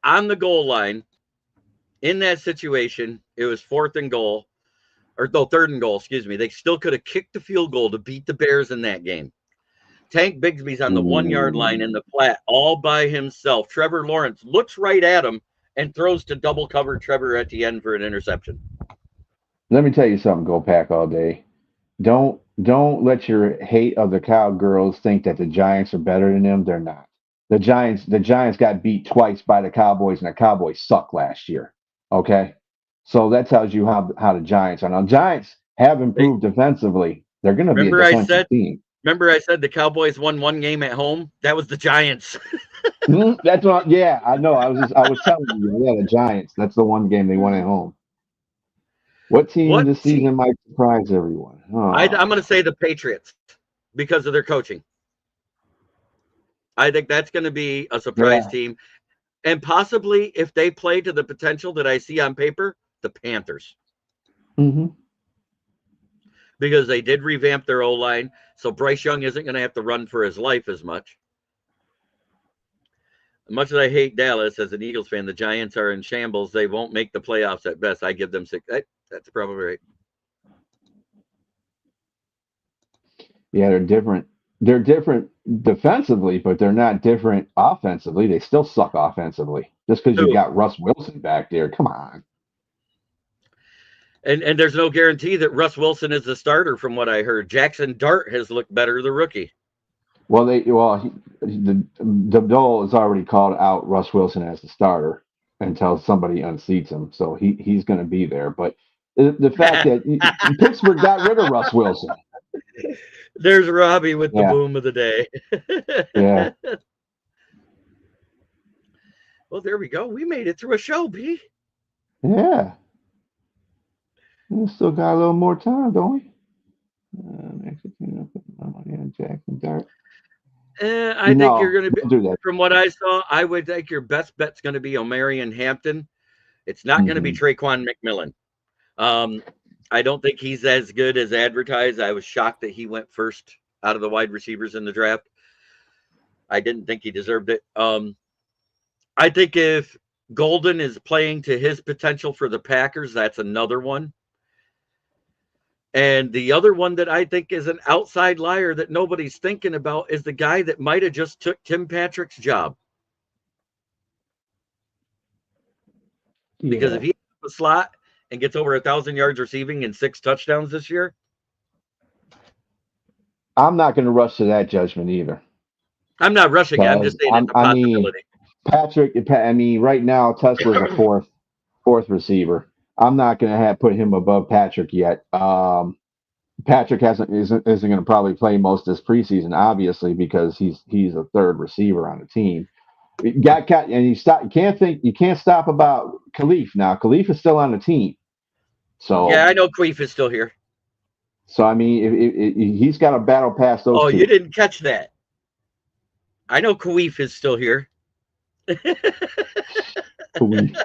on the goal line, in that situation, it was 4th and goal, or no, 3rd and goal, excuse me. They still could have kicked the field goal to beat the Bears in that game. Tank Bigsby's on the 1 yard line in the flat all by himself. Trevor Lawrence looks right at him and throws to double cover Trevor at the end for an interception. Let me tell you something, Go Pack all day. Don't let your hate of the Cowgirls think that the Giants are better than them. They're not. The Giants got beat twice by the Cowboys, and the Cowboys sucked last year. Okay? So that tells you how the Giants are. Now, Giants have improved defensively. They're going to be a defensive team. Remember I said the Cowboys won 1 game at home? That was the Giants. That's what. Yeah, I know. I was telling you. Yeah, the Giants. That's the 1 game they won at home. What team this season might surprise everyone? Oh. I'm going to say the Patriots because of their coaching. I think that's going to be a surprise team. And possibly, if they play to the potential that I see on paper, the Panthers. Because they did revamp their O-line, so Bryce Young isn't going to have to run for his life as much. As much as I hate Dallas as an Eagles fan, the Giants are in shambles. They won't make the playoffs at best. I give them 6. That's probably right. Yeah, they're different. They're different defensively, but they're not different offensively. They still suck offensively. Just because you got Russ Wilson back there. Come on. And there's no guarantee that Russ Wilson is the starter from what I heard. Jackson Dart has looked better, the rookie. Well, the Dole has already called out Russ Wilson as the starter until somebody unseats him. So he's going to be there. But the fact that Pittsburgh got rid of Russ Wilson. There's Robbie with the boom of the day. Yeah. Well, there we go. We made it through a show, B. Yeah. We still got a little more time, don't we? Jackson Dart. I think you're going to be, from what I saw, I would think your best bet's going to be Omarion Hampton. It's not going to be Traquan McMillan. I don't think he's as good as advertised. I was shocked that he went first out of the wide receivers in the draft. I didn't think he deserved it. I think if Golden is playing to his potential for the Packers, that's another one. And the other one that I think is an outside liar that nobody's thinking about is the guy that might have just took Tim Patrick's job. Because if he has a slot and gets over 1,000 yards receiving and 6 touchdowns this year, I'm not going to rush to that judgment either. I'm not rushing it. I'm just saying it's a possibility. Patrick, right now, Tesla's a fourth receiver. I'm not going to put him above Patrick yet. Patrick isn't going to probably play most this preseason, obviously, because he's a 3rd receiver on the team. You can't stop about Khalif now. Khalif is still on the team. So yeah, I know Khalif is still here. So I mean, he's got to battle past those. Oh, two. You didn't catch that. I know Kawif is still here. Kawif.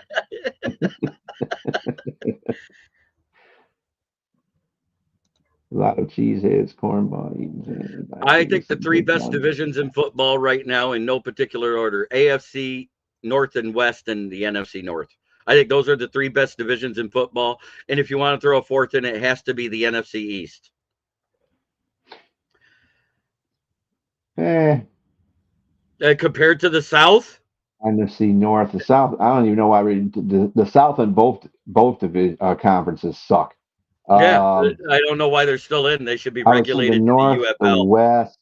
A lot of cheeseheads, cornball eating. I think the three best divisions in football right now, in no particular order: AFC North and West, and the NFC North. I think those are the three best divisions in football. And if you want to throw a fourth in, it has to be the NFC East. Compared to the South? NFC North, the South. I don't even know why the South and both conferences suck. Yeah, I don't know why they're still in. They should be regulated the North, to the UFL. The West.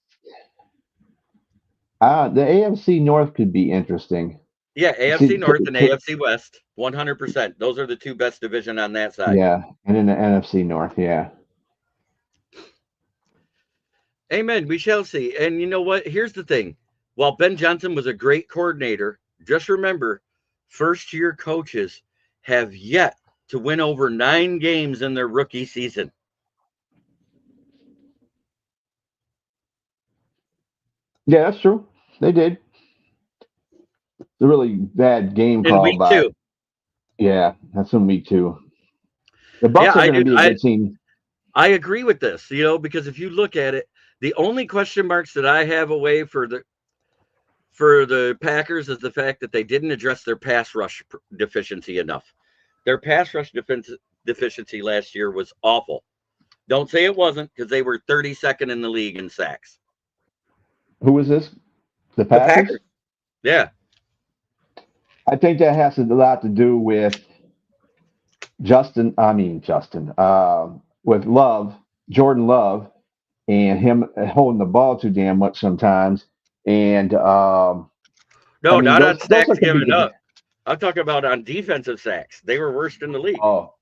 The AFC North could be interesting. Yeah, AFC North and AFC West, 100%. Those are the two best division on that side. Yeah, and in the NFC North, yeah. Amen. We shall see. And you know what? Here's the thing. While Ben Johnson was a great coordinator, just remember, first-year coaches have yet to win over 9 games in their rookie season. Yeah, that's true. They did. It's a really bad game call. In week 2. Yeah, that's in week 2. The Bucs are going to be a good team. I agree with this, because if you look at it, the only question marks that I have away for the Packers is the fact that they didn't address their pass rush deficiency enough. Their pass rush deficiency last year was awful. Don't say it wasn't, because they were 32nd in the league in sacks. Who was this? The Packers? Yeah. I think that has a lot to do with with Jordan Love, and him holding the ball too damn much sometimes. And not on sacks given up. I'm talking about on defensive sacks. They were worst in the league. Oh,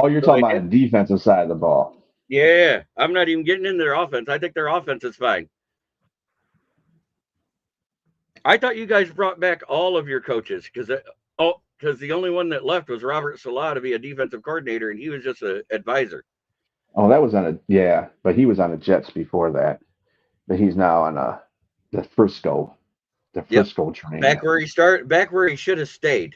you're talking about the defensive side of the ball. Yeah, I'm not even getting into their offense. I think their offense is fine. I thought you guys brought back all of your coaches because the only one that left was Robert Salah to be a defensive coordinator, and he was just an advisor. Oh, that was but he was on the Jets before that. But he's now on the Frisco train. Back where he started, back where he should have stayed.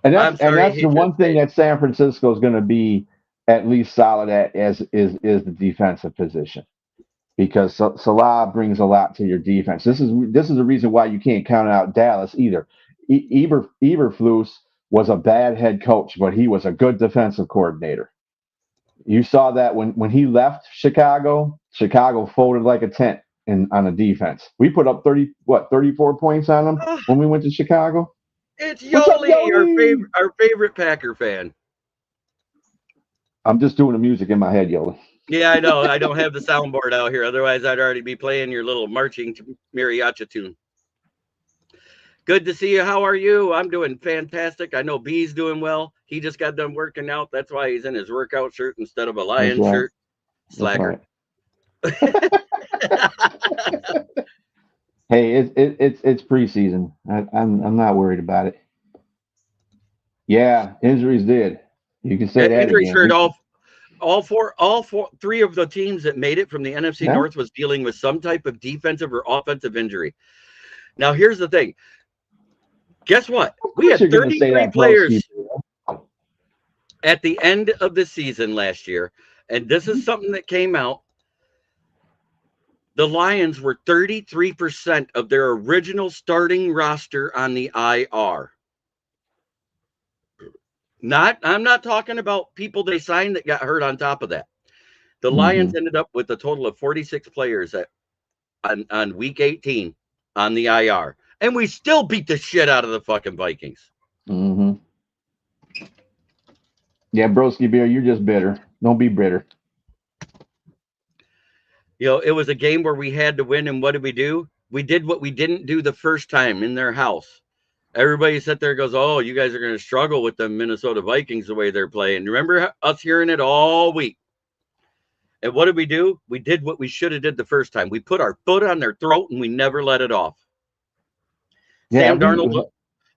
And that's the one thing that San Francisco is going to be at least solid at is the defensive position, because Salah brings a lot to your defense. This is the reason why you can't count out Dallas either. Eberflus was a bad head coach, but he was a good defensive coordinator. You saw that when he left Chicago folded like a tent on the defense. We put up 34 points on them when we went to Chicago. It's Yoli, our favorite Packer fan. I'm just doing the music in my head, Yoli. Yeah, I know. I don't have the soundboard out here. Otherwise, I'd already be playing your little marching mariachi tune. Good to see you. How are you? I'm doing fantastic. I know B's doing well. He just got done working out. That's why he's in his workout shirt instead of a Lion shirt. Slacker. Right. Hey, it's preseason. I'm not worried about it. Yeah, injuries did. You can say that. Injuries hurt three of the teams that made it from the NFC North was dealing with some type of defensive or offensive injury. Now, here's the thing. Guess what? We had 33 players at the end of the season last year, and this is something that came out. The Lions were 33% of their original starting roster on the IR. I'm not talking about people they signed that got hurt on top of that. The Lions ended up with a total of 46 players on week 18 on the IR. And we still beat the shit out of the fucking Vikings. Mm-hmm. Yeah, Broski Beer, you're just bitter. Don't be bitter. It was a game where we had to win, and what did we do? We did what we didn't do the first time in their house. Everybody sat there and goes, oh, you guys are going to struggle with the Minnesota Vikings the way they're playing. Remember us hearing it all week. And what did we do? We did what we should have did the first time. We put our foot on their throat, and we never let it off. Yeah, Sam Darnold.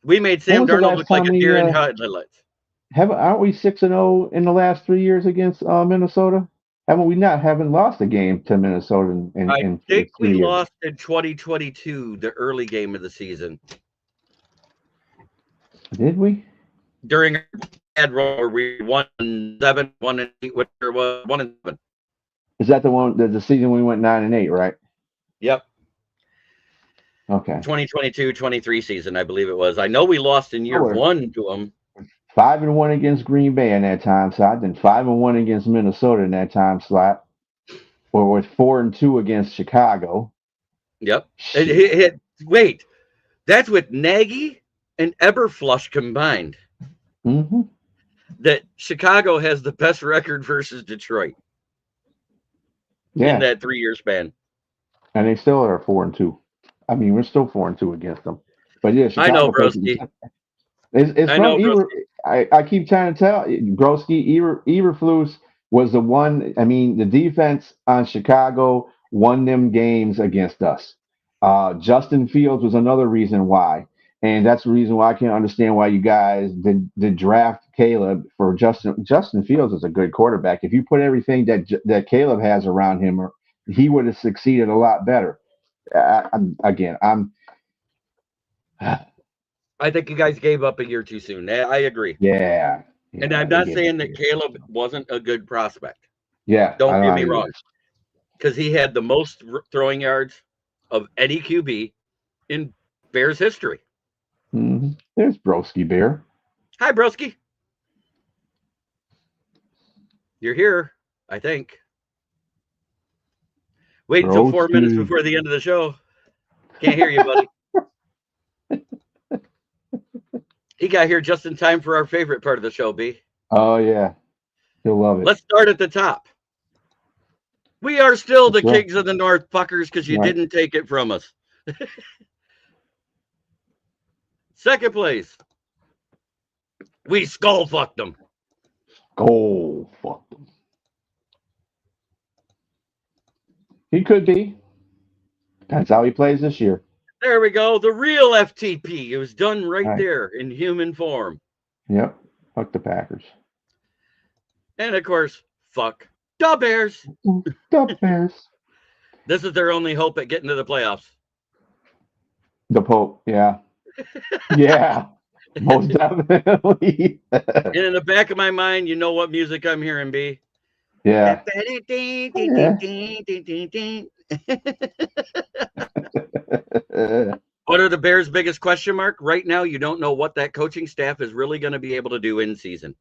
We made Sam Darnold look like a deer in headlights. Aren't we 6-0 in the last 3 years against Minnesota? Haven't we haven't lost a game to Minnesota in I think 3 we years? lost in 2022, the early game of the season. Did we? During a bad run where we won 7, 1 and 8, whatever it was, 1 and 7. Is that the one? The season we went 9 and 8, right? Yep. Okay. 2022-23 season, I believe it was. I know we lost in year 1 to them. 5-1 against Green Bay in that time slot, then 5-1 against Minnesota in that time slot, or with 4-2 against Chicago. Yep. Wait, that's with Nagy and Eberflush combined. Mm-hmm. That Chicago has the best record versus Detroit. Yeah. In that 3-year span. And they still are 4-2. I mean, we're still 4-2 against them. But yeah, Chicago. I know, Broski. It's from I keep trying to tell Broski, Eberflus was the one. I mean, the defense on Chicago won them games against us. Justin Fields was another reason why. And that's the reason why I can't understand why you guys did draft Caleb for Justin. Justin Fields is a good quarterback. If you put everything that Caleb has around him, he would have succeeded a lot better. I think you guys gave up a year too soon. I agree. Yeah. And I'm not saying that Caleb wasn't a good prospect. Yeah. Don't get me wrong. Because he had the most throwing yards of any QB in Bears history. Mm-hmm. There's Broski Bear. Hi, Broski. You're here, I think. Wait until 4 minutes before the end of the show. Can't hear you, buddy. He got here just in time for our favorite part of the show, B. Oh, yeah. He'll love it. Let's start at the top. We are still the Kings of the North, fuckers, because you didn't take it from us. Second place. We skull fucked them. Skull fucked them. He could be. That's how he plays this year. There we go. The real FTP. It was done right there in human form. Yep. Fuck the Packers. And of course, fuck the Bears. The Bears. This is their only hope at getting to the playoffs. The Pope. Yeah. Yeah. Most definitely. And in the back of my mind, you know what music I'm hearing, B? Yeah. What are the Bears' biggest question mark? Right now, you don't know what that coaching staff is really going to be able to do in season.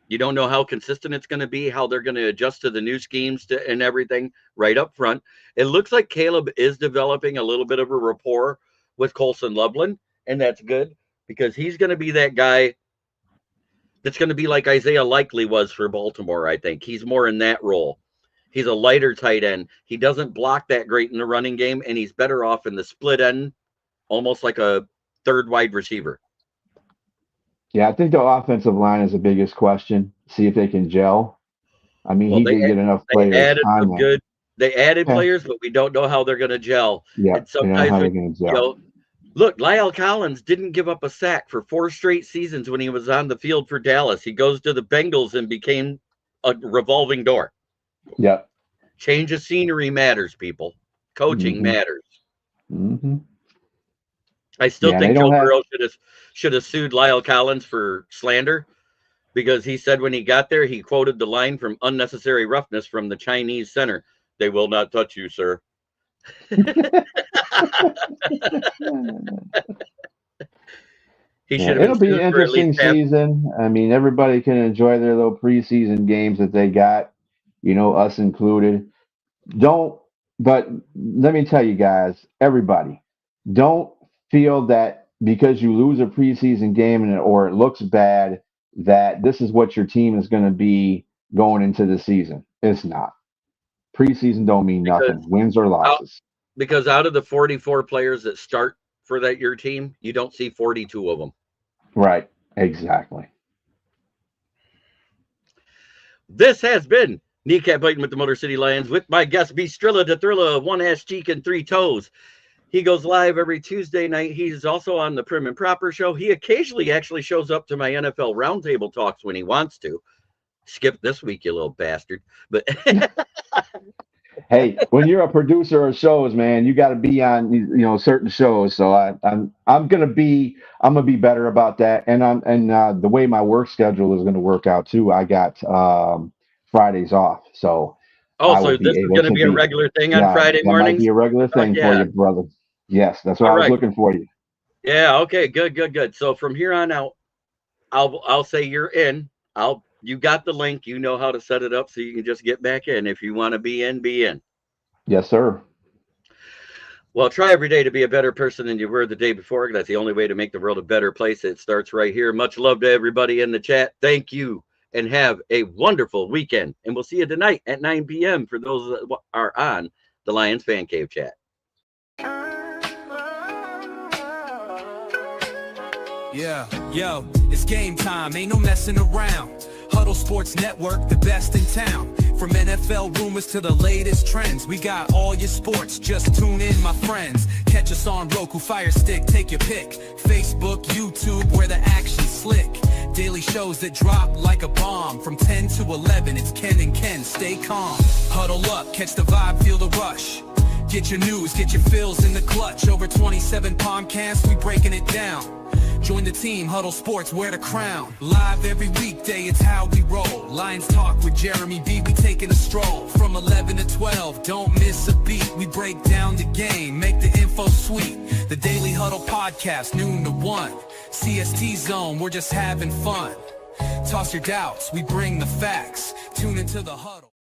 You don't know how consistent it's going to be, how they're going to adjust to the new schemes and everything right up front. It looks like Caleb is developing a little bit of a rapport with Colson Loveland, and that's good because he's going to be that guy that's going to be like Isaiah Likely was for Baltimore, I think. He's more in that role. He's a lighter tight end. He doesn't block that great in the running game, and he's better off in the split end, almost like a third wide receiver. Yeah, I think the offensive line is the biggest question. See if they can gel. I mean, he did get enough players. They added players, but we don't know how they're going to gel. Yeah, and sometimes, look, Lyle Collins didn't give up a sack for 4 straight seasons when he was on the field for Dallas. He goes to the Bengals and became a revolving door. Yep. Change of scenery matters, people. Coaching matters. Mm-hmm. I still think Joe Burrow should have sued Lyle Collins for slander because he said when he got there, he quoted the line from Unnecessary Roughness from the Chinese center. They will not touch you, sir. It'll be an interesting season. I mean, everybody can enjoy their little preseason games that they got, us included. But let me tell you guys, everybody, don't feel that because you lose a preseason game or it looks bad, that this is what your team is going to be going into the season. It's not. Preseason don't mean nothing, wins or losses. Because out of the 44 players that start for your team, you don't see 42 of them. Right. Exactly. This has been Kneecap Biting with the Motor City Lions with my guest, B. Strilla to Thrilla, 1 ass cheek and 3 toes. He goes live every Tuesday night. He's also on the Prim and Proper show. He occasionally actually shows up to my NFL Roundtable talks when he wants to. Skip this week, you little bastard. But Hey, when you're a producer of shows, man, you got to be on certain shows. So I'm gonna be better about that. And the way my work schedule is gonna work out too. I got Fridays off, so so this is gonna be a regular thing on Friday mornings. Might be a regular thing for you, brother. Yes, that's what I was looking for you. Yeah. Okay. Good. So from here on out, I'll say you're in. You got the link. You know how to set it up, so you can just get back in. If you want to be in, be in. Yes, sir. Well, try every day to be a better person than you were the day before. That's the only way to make the world a better place. It starts right here. Much love to everybody in the chat. Thank you, and have a wonderful weekend. And we'll see you tonight at 9 p.m. for those that are on the Lions Fan Cave chat. Yeah, yo, it's game time. Ain't no messing around. Huddle Sports Network, the best in town. From NFL rumors to the latest trends, we got all your sports. Just tune in, my friends. Catch us on Roku, Fire Stick, take your pick. Facebook, YouTube, where the action's slick. Daily shows that drop like a bomb. From 10 to 11, it's Ken and Ken. Stay calm. Huddle up, catch the vibe, feel the rush. Get your news, get your fills in the clutch. Over 27 podcasts, we breaking it down. Join the team, Huddle Sports, wear the crown. Live every weekday, it's how we roll. Lions Talk with Jeremy B, we taking a stroll. From 11 to 12, don't miss a beat. We break down the game, make the info sweet. The Daily Huddle Podcast, noon to 1. CST Zone, we're just having fun. Toss your doubts, we bring the facts. Tune into the Huddle.